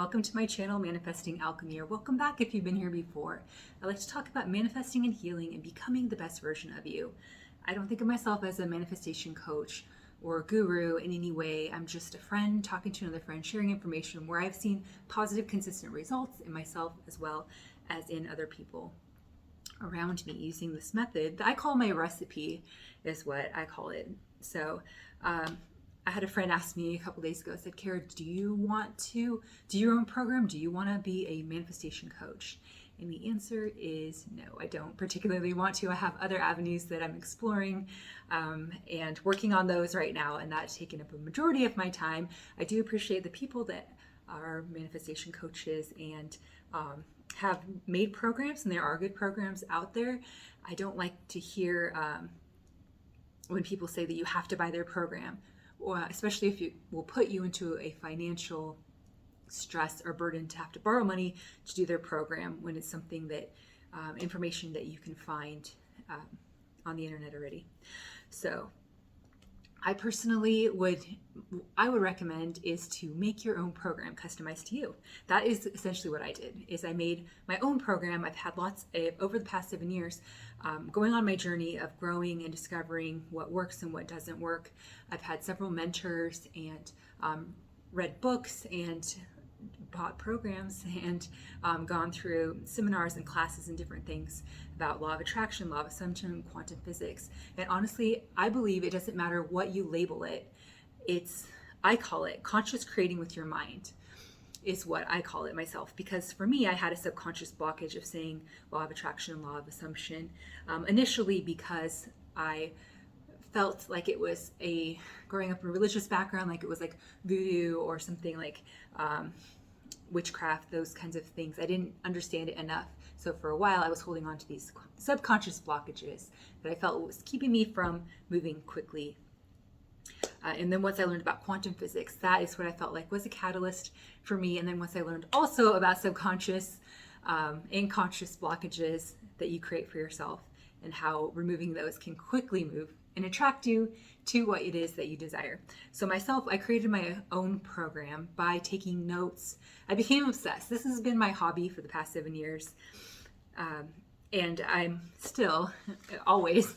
welcome to my channel, Manifesting Alchemy, or welcome back if you've been here before. I like to talk about manifesting and healing and becoming the best version of you. I don't think of myself as a manifestation coach or guru in any way. I'm just a friend talking to another friend, sharing information where I've seen positive, consistent results in myself as well as in other people around me using this method that I call my recipe, is what I call it. So, I had a friend ask me a couple days ago, said, Kara, do you want to do your own program? Do you want to be a manifestation coach? And the answer is no, I don't particularly want to. I have other avenues that I'm exploring and working on those right now, and that's taken up a majority of my time. I do appreciate the people that are manifestation coaches and have made programs, and there are good programs out there. I don't like to hear when people say that you have to buy their program, or especially if it will put you into a financial stress or burden to have to borrow money to do their program, when it's something that information that you can find on the internet already. So I personally would recommend is to make your own program customized to you. That is essentially what I did, is I made my own program. I've had lots over the past 7 years going on my journey of growing and discovering what works and what doesn't work. I've had several mentors and read books and bought programs and gone through seminars and classes and different things about law of attraction, law of assumption, quantum physics. And honestly, I believe it doesn't matter what you label it. I call it conscious creating with your mind, is what I call it myself. Because for me, I had a subconscious blockage of saying law of attraction and law of assumption. Initially because I felt like it was growing up in a religious background, like it was like voodoo or something like witchcraft, those kinds of things. I didn't understand it enough. So for a while I was holding on to these subconscious blockages that I felt was keeping me from moving quickly. And then once I learned about quantum physics, that is what I felt like was a catalyst for me. And then once I learned also about subconscious and conscious blockages that you create for yourself, and how removing those can quickly move and attract you to what it is that you desire. So myself, I created my own program by taking notes. I became obsessed. This has been my hobby for the past 7 years. And I'm still always,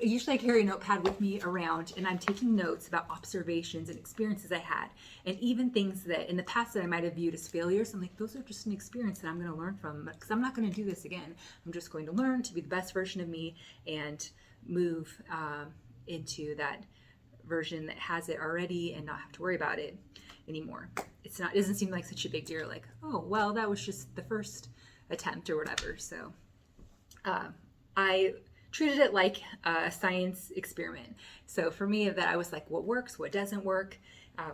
usually I carry a notepad with me around, and I'm taking notes about observations and experiences I had, and even things that in the past that I might have viewed as failures. I'm like, those are just an experience that I'm going to learn from, because I'm not going to do this again. I'm just going to learn to be the best version of me and move into that version that has it already and not have to worry about it anymore. It doesn't seem like such a big deal, like, oh, well, that was just the first attempt or whatever. So I treated it like a science experiment. So for me, that I was like, what works, what doesn't work,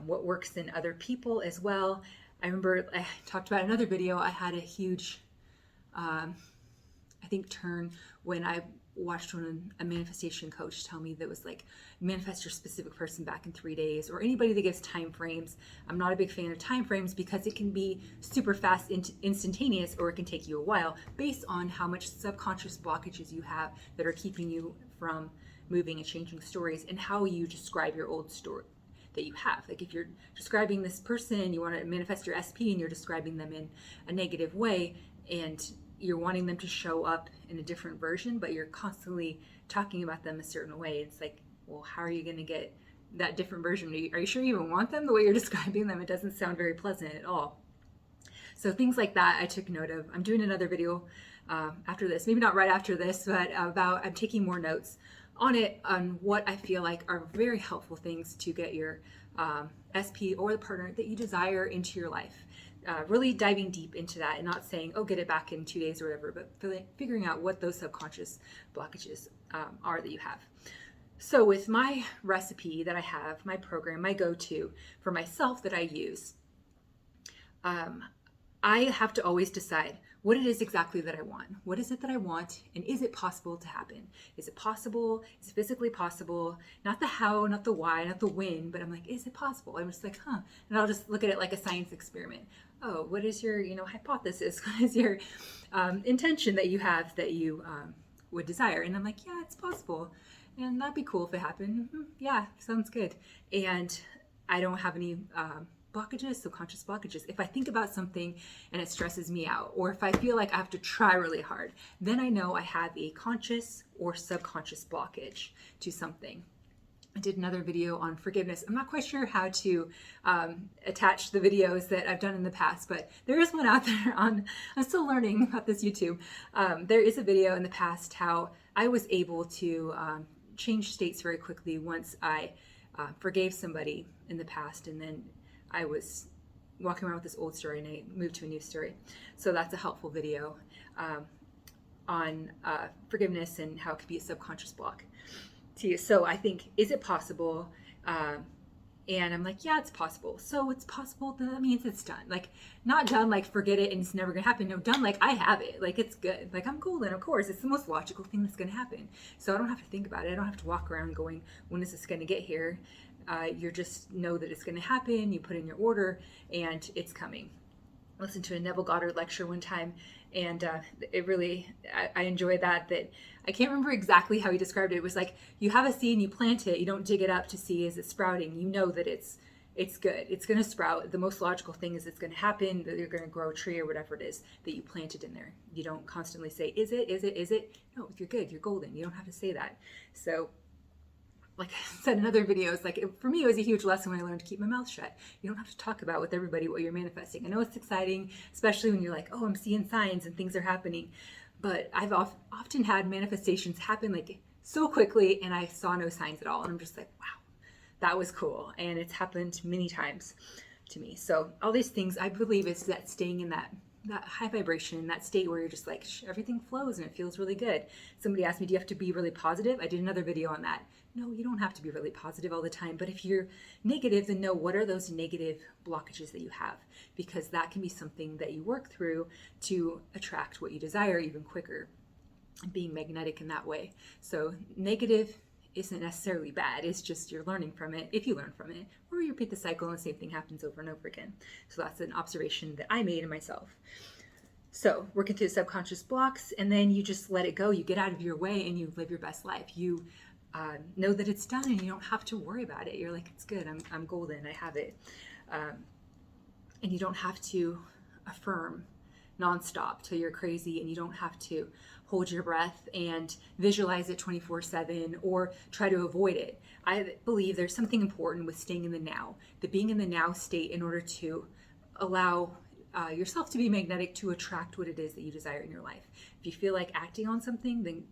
what works in other people as well. I remember I talked about in another video, I had a huge, I think, turn when I watched a manifestation coach tell me that was like, manifest your specific person back in 3 days, or anybody that gives time frames. I'm not a big fan of time frames because it can be super fast, instantaneous, or it can take you a while based on how much subconscious blockages you have that are keeping you from moving and changing stories, and how you describe your old story that you have. Like if you're describing this person, you want to manifest your SP, and you're describing them in a negative way, and you're wanting them to show up in a different version, but you're constantly talking about them a certain way. It's like, well, how are you going to get that different version? Are you sure you even want them the way you're describing them? It doesn't sound very pleasant at all. So things like that I took note of. I'm doing another video after this, maybe not right after this, but I'm taking more notes on it, on what I feel like are very helpful things to get your SP or the partner that you desire into your life. Really diving deep into that, and not saying, oh, get it back in 2 days or whatever, but figuring out what those subconscious blockages are that you have. So with my recipe that I have, my program, my go-to for myself that I use, I have to always decide what it is exactly that I want. What is it that I want, and is it possible to happen? Is it possible? Is it physically possible? Not the how, not the why, not the when, but I'm like, is it possible? I'm just like, huh. And I'll just look at it like a science experiment. Oh, what is your, hypothesis? What is your intention that you have that you would desire? And I'm like, yeah, it's possible. And that'd be cool if it happened. Yeah, sounds good. And I don't have any blockages, subconscious blockages. If I think about something and it stresses me out, or if I feel like I have to try really hard, then I know I have a conscious or subconscious blockage to something. I did another video on forgiveness. I'm not quite sure how to attach the videos that I've done in the past, but there is one out there I'm still learning about this YouTube. There is a video in the past how I was able to change states very quickly once I forgave somebody in the past, and then I was walking around with this old story and I moved to a new story. So that's a helpful video on forgiveness and how it could be a subconscious block to you. So I think, is it possible? And I'm like, yeah, it's possible. So it's possible, that means it's done. Like, not done like forget it and it's never gonna happen. No, done like I have it. Like, it's good. Like, I'm golden, of course. It's the most logical thing that's gonna happen. So I don't have to think about it. I don't have to walk around going, when is this gonna get here? You just know that it's gonna happen. You put in your order and it's coming. I listened to a Neville Goddard lecture one time, and it really, I enjoyed that I can't remember exactly how he described it. It was like, you have a seed and you plant it, you don't dig it up to see is it sprouting. You know that it's good. It's going to sprout. The most logical thing is it's going to happen, that you're going to grow a tree or whatever it is that you planted in there. You don't constantly say, is it? No, if you're good, you're golden. You don't have to say that. So, like I said in other videos, for me, it was a huge lesson when I learned to keep my mouth shut. You don't have to talk about with everybody what you're manifesting. I know it's exciting, especially when you're like, oh, I'm seeing signs and things are happening. But I've often had manifestations happen like so quickly and I saw no signs at all. And I'm just like, wow, that was cool. And it's happened many times to me. So all these things, I believe, is that staying in that high vibration, that state where you're just like, everything flows and it feels really good. Somebody asked me, do you have to be really positive? I did another video on that. No, you don't have to be really positive all the time. But if you're negative, then know what are those negative blockages that you have, because that can be something that you work through to attract what you desire even quicker, being magnetic in that way. So negative isn't necessarily bad. It's just you're learning from it, if you learn from it, or you repeat the cycle and the same thing happens over and over again. So that's an observation that I made in myself. So working through the subconscious blocks, and then you just let it go. You get out of your way and you live your best life. You know that it's done and you don't have to worry about it. You're like, it's good. I'm golden. I have it. And you don't have to affirm nonstop till you're crazy, and you don't have to hold your breath and visualize it 24/7 or try to avoid it. I believe there's something important with staying in the now, the being in the now state, in order to allow yourself to be magnetic to attract what it is that you desire in your life. If you feel like acting on something, then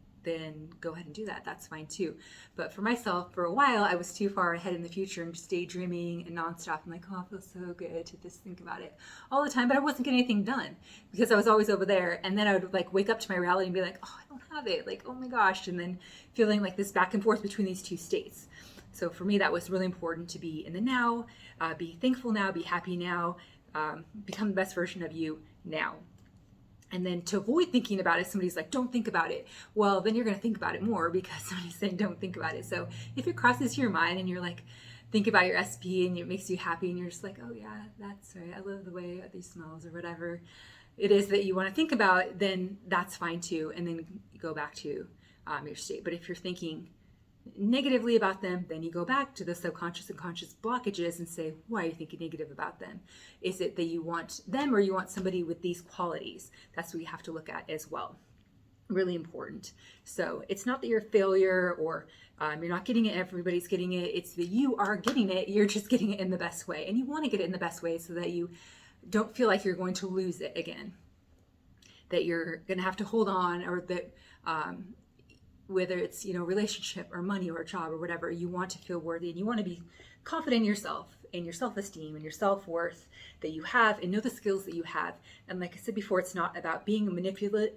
go ahead and do that. That's fine too. But for myself, for a while, I was too far ahead in the future and just daydreaming and nonstop. I'm like, oh, it feels so good to just think about it all the time. But I wasn't getting anything done because I was always over there. And then I would like wake up to my reality and be like, oh, I don't have it. Like, oh my gosh. And then feeling like this back and forth between these two states. So for me, that was really important to be in the now, be thankful now, be happy now, become the best version of you now. And then to avoid thinking about it, somebody's like, don't think about it. Well, then you're going to think about it more because somebody's saying don't think about it. So if it crosses your mind and you're like, think about your SP and it makes you happy and you're just like, oh yeah, that's right. I love the way these smells or whatever it is that you want to think about, then that's fine too. And then you go back to your state. But if you're thinking negatively about them, then you go back to the subconscious and conscious blockages and say, why are you thinking negative about them? Is it that you want them or you want somebody with these qualities? That's what you have to look at as well. Really important. So it's not that you're a failure or you're not getting it, everybody's getting it. It's that you are getting it, you're just getting it in the best way. And you want to get it in the best way so that you don't feel like you're going to lose it again, that you're going to have to hold on, or that whether it's, relationship or money or a job or whatever, you want to feel worthy and you want to be confident in yourself and your self-esteem and your self-worth that you have, and know the skills that you have. And like I said before, it's not about being manipulative.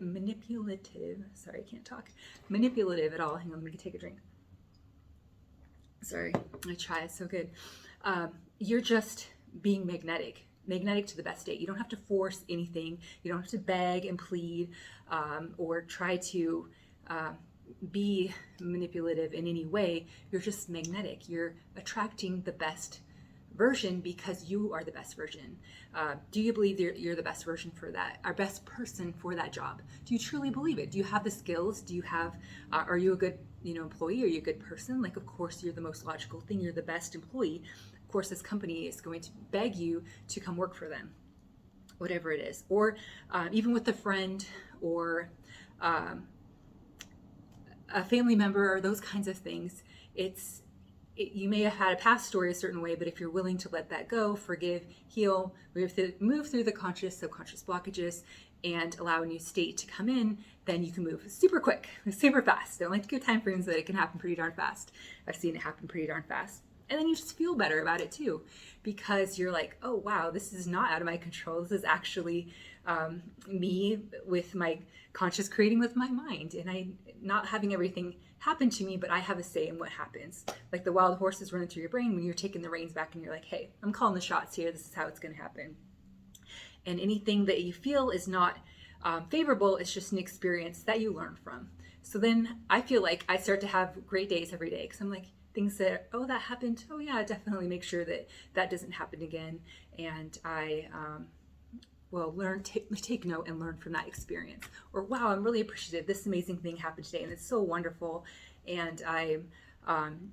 Sorry, I can't talk. Manipulative at all. Hang on, let me take a drink. Sorry, I try. It's so good. You're just being magnetic to the best state. You don't have to force anything. You don't have to beg and plead or try to be manipulative in any way. You're just magnetic. You're attracting the best version because you are the best version. Do you believe you're the best version for that, our best person for that job? Do you truly believe it? Do you have the skills? Do you have, are you a good employee? Are you a good person? Like, of course, you're the most logical thing. You're the best employee. course, this company is going to beg you to come work for them, whatever it is. Or even with a friend or a family member or those kinds of things, you may have had a past story a certain way, but if you're willing to let that go, forgive, heal, move through the conscious, subconscious blockages and allow a new state to come in, then you can move super quick, super fast. I don't like to give time frames, but it can happen pretty darn fast. I've seen it happen pretty darn fast. And then you just feel better about it too, because you're like, oh wow, this is not out of my control. This is actually me with my conscious creating with my mind, and I not having everything happen to me, but I have a say in what happens. Like the wild horses running through your brain when you're taking the reins back and you're like, hey, I'm calling the shots here. This is how it's going to happen. And anything that you feel is not favorable, it's just an experience that you learn from. So then I feel like I start to have great days every day, because I'm like, things that, oh, that happened. Oh yeah, definitely make sure that that doesn't happen again. And I will take note and learn from that experience. Or wow, I'm really appreciative. This amazing thing happened today and it's so wonderful. And I'm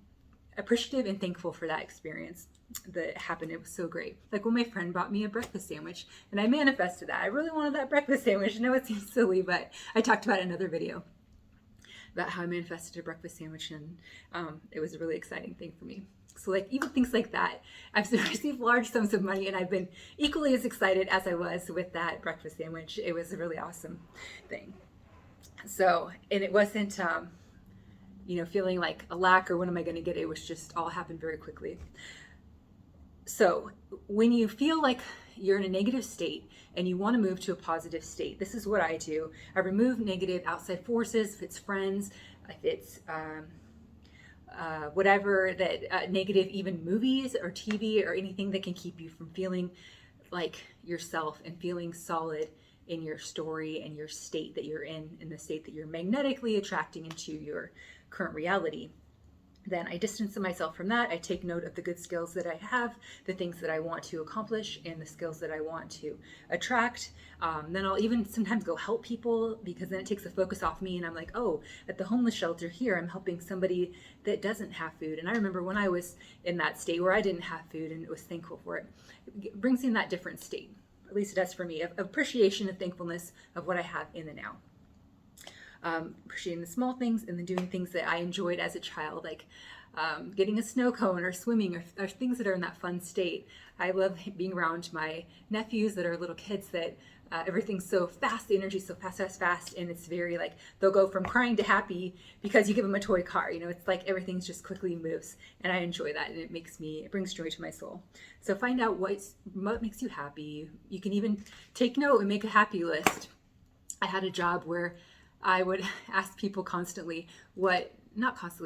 appreciative and thankful for that experience that happened. It was so great. Like when my friend bought me a breakfast sandwich and I manifested that. I really wanted that breakfast sandwich. I know it seems silly, but I talked about it in another video about how I manifested a breakfast sandwich, and it was a really exciting thing for me. So like even things like that, I've received large sums of money and I've been equally as excited as I was with that breakfast sandwich. It was a really awesome thing. So, and it wasn't, feeling like a lack or when am I going to get it? It was just all happened very quickly. So when you feel like you're in a negative state and you want to move to a positive state, this is what I do. I remove negative outside forces, if it's friends, if it's whatever that negative, even movies or TV or anything that can keep you from feeling like yourself and feeling solid in your story and your state that you're in the state that you're magnetically attracting into your current reality. Then I distance myself from that. I take note of the good skills that I have, the things that I want to accomplish, and the skills that I want to attract. Then I'll even sometimes go help people, because then it takes the focus off me and I'm like, oh, at the homeless shelter here, I'm helping somebody that doesn't have food. And I remember when I was in that state where I didn't have food and was thankful for it, it brings in that different state. At least it does for me, of appreciation and thankfulness of what I have in the now. Appreciating the small things and then doing things that I enjoyed as a child, like getting a snow cone or swimming or things that are in that fun state. I love being around my nephews that are little kids that everything's so fast, the energy's so fast, and it's very like they'll go from crying to happy because you give them a toy car. It's like everything's just quickly moves, and I enjoy that, and it brings joy to my soul. So find out what makes you happy. You can even take note and make a happy list. I had a job where I would ask people constantly I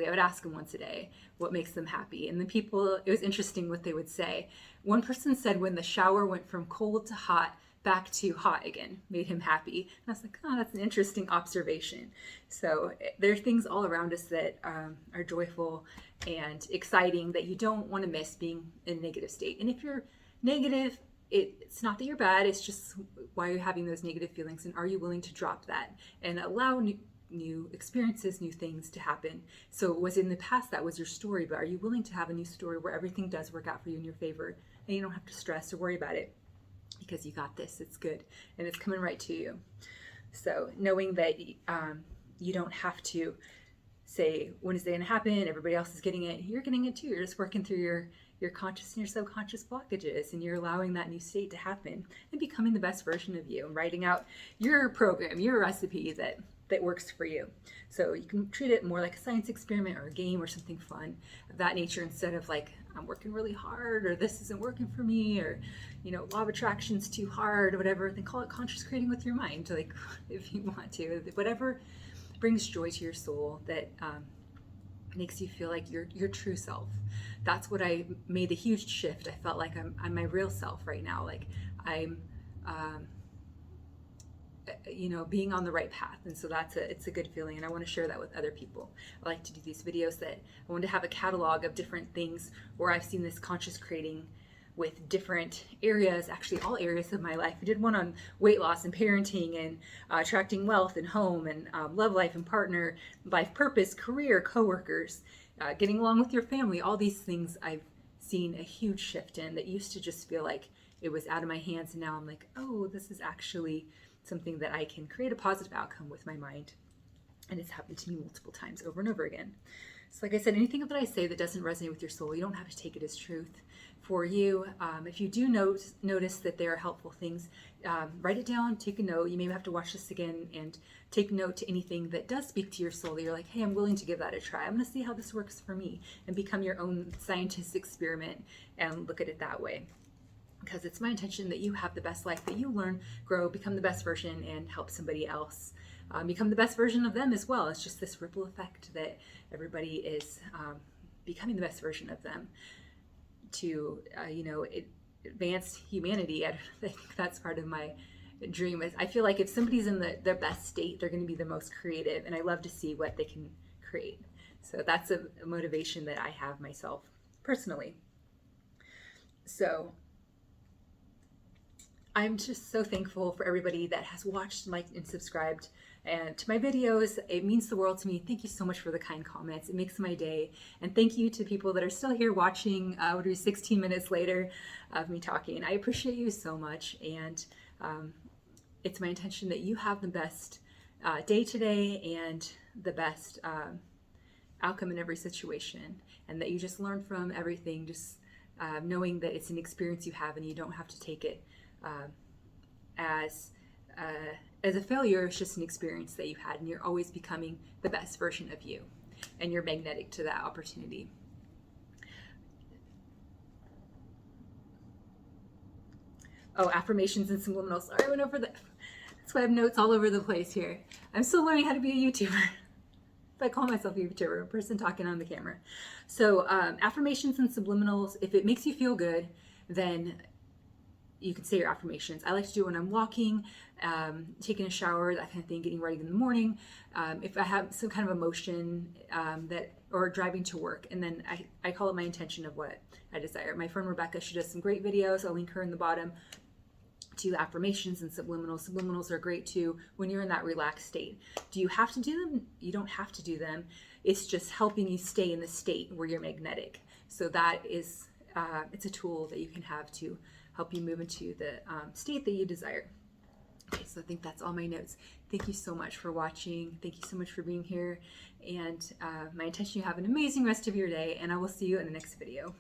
would ask them once a day what makes them happy. And the people, it was interesting what they would say. One person said when the shower went from cold to hot back to hot again made him happy. And I was like, oh, that's an interesting observation. So there are things all around us that are joyful and exciting that you don't want to miss being in a negative state. And if you're negative, it's not that you're bad, it's just why you're having those negative feelings, and are you willing to drop that and allow new experiences, new things to happen. So it was in the past, that was your story, but are you willing to have a new story where everything does work out for you in your favor and you don't have to stress or worry about it because you got this, it's good, and it's coming right to you. So knowing that you don't have to say, when is it going to happen? Everybody else is getting it. You're getting it too. You're just working through your conscious and your subconscious blockages, and you're allowing that new state to happen and becoming the best version of you and writing out your program, your recipe that works for you. So you can treat it more like a science experiment or a game or something fun of that nature, instead of like, I'm working really hard, or this isn't working for me, or law of attraction's too hard, or whatever. Then call it conscious creating with your mind, like if you want to, whatever brings joy to your soul, that makes you feel like your true self. That's what I made the huge shift. I felt like I'm my real self right now. Like I'm, being on the right path. And so it's a good feeling. And I want to share that with other people. I like to do these videos that I want to have a catalog of different things where I've seen this conscious creating with different areas, actually all areas of my life. I did one on weight loss and parenting and attracting wealth and home and love life and partner, life purpose, career, coworkers, getting along with your family. All these things I've seen a huge shift in that used to just feel like it was out of my hands. And now I'm like, oh, this is actually something that I can create a positive outcome with my mind. And it's happened to me multiple times over and over again. So like I said, anything that I say that doesn't resonate with your soul, you don't have to take it as truth for you. If you do notice that there are helpful things, write it down, take a note. You may have to watch this again and take note to anything that does speak to your soul that you're like, hey, I'm willing to give that a try. I'm going to see how this works for me, and become your own scientist experiment and look at it that way. Because it's my intention that you have the best life, that you learn, grow, become the best version, and help somebody else become the best version of them as well. It's just this ripple effect that everybody is becoming the best version of them to, advance humanity. I think that's part of my dream. I feel like if somebody's in their best state, they're going to be the most creative, and I love to see what they can create. So that's a motivation that I have myself personally. So I'm just so thankful for everybody that has watched, liked, and subscribed and to my videos. It means the world to me. Thank you so much for the kind comments. It makes my day. And thank you to people that are still here watching 16 minutes later of me talking. I appreciate you so much. And it's my intention that you have the best day today and the best outcome in every situation, and that you just learn from everything, just knowing that it's an experience you have and you don't have to take it as a failure. It's just an experience that you had, and you're always becoming the best version of you, and you're magnetic to that opportunity. Oh, affirmations and subliminals. Sorry, I went over that. That's why I have notes all over the place here. I'm still learning how to be a YouTuber. I call myself a YouTuber, a person talking on the camera. So affirmations and subliminals, if it makes you feel good, then you can say your affirmations. I like to do it when I'm walking, taking a shower, that kind of thing, getting ready in the morning. If I have some kind of emotion or driving to work, and then I call it my intention of what I desire. My friend Rebecca, she does some great videos. I'll link her in the bottom to affirmations and subliminals. Subliminals are great too when you're in that relaxed state. Do you have to do them? You don't have to do them. It's just helping you stay in the state where you're magnetic. So that is, it's a tool that you can have to help you move into the state that you desire. Okay, so I think that's all my notes. Thank you so much for watching. Thank you so much for being here. And my intention, you have an amazing rest of your day, and I will see you in the next video.